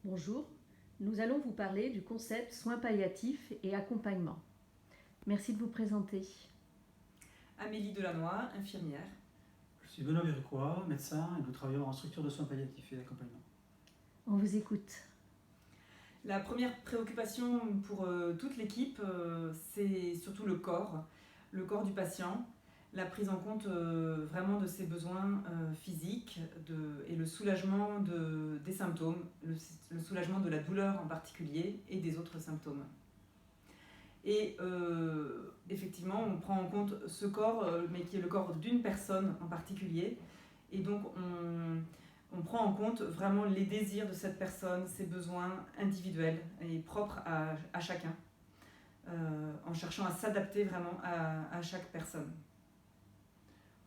Bonjour, nous allons vous parler du concept soins palliatifs et accompagnement. Merci de vous présenter. Amélie Delannoy, infirmière. Je suis Benoît Virucois, médecin, et nous travaillons en structure de soins palliatifs et d'accompagnement. On vous écoute. La première préoccupation pour toute l'équipe, c'est surtout le corps du patient, la prise en compte vraiment de ses besoins physiques et le soulagement des symptômes, le soulagement de la douleur en particulier et des autres symptômes. Et effectivement, on prend en compte ce corps, mais qui est le corps d'une personne en particulier. Et donc, on prend en compte vraiment les désirs de cette personne, ses besoins individuels et propres à chacun, en cherchant à s'adapter vraiment à chaque personne.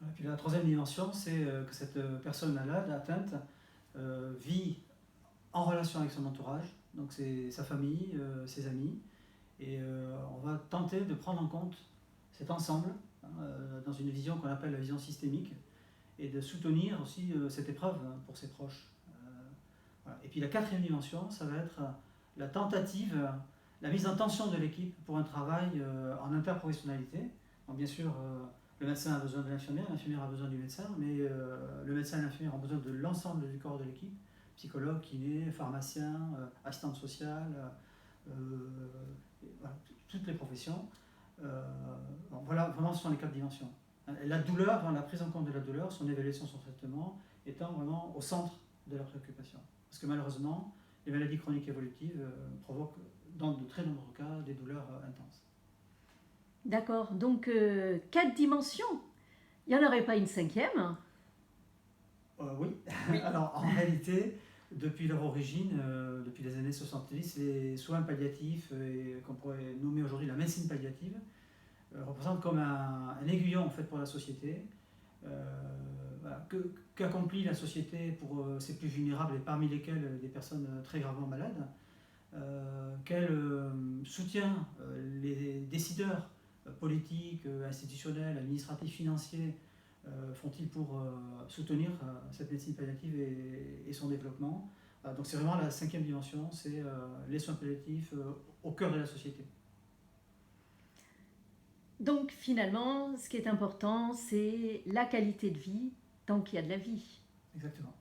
Et puis la troisième dimension, c'est que cette personne malade, atteinte, vit en relation avec son entourage, donc c'est sa famille, ses amis, et on va tenter de prendre en compte cet ensemble dans une vision qu'on appelle la vision systémique, et de soutenir aussi cette épreuve pour ses proches. Voilà. Et puis la quatrième dimension, ça va être la tentative, la mise en tension de l'équipe pour un travail en interprofessionnalité. Donc bien sûr, le médecin a besoin de l'infirmière a besoin du médecin, mais le médecin et l'infirmière ont besoin de l'ensemble du corps de l'équipe, psychologue, kiné, pharmacien, assistante sociale, voilà, toutes les professions. Voilà, vraiment, ce sont les quatre dimensions. La douleur, la prise en compte de la douleur, son évaluation, son traitement, étant vraiment au centre de la préoccupation. Parce que malheureusement, les maladies chroniques évolutives provoquent, dans de très nombreux cas, des douleurs intenses. D'accord, donc 4 dimensions. Il n'y en aurait pas une cinquième? Oui. Alors en réalité, depuis leur origine, depuis les années 70, les soins palliatifs, qu'on pourrait nommer aujourd'hui la médecine palliative, représente comme un aiguillon en fait pour la société. Voilà, qu'accomplit la société pour ses plus vulnérables et parmi lesquels des personnes très gravement malades, quel soutien les décideurs politiques, institutionnels, administratifs, financiers font-ils pour soutenir cette médecine palliative et son développement. Donc c'est vraiment la cinquième dimension, c'est les soins palliatifs au cœur de la société. Donc finalement, ce qui est important, c'est la qualité de vie tant qu'il y a de la vie. Exactement.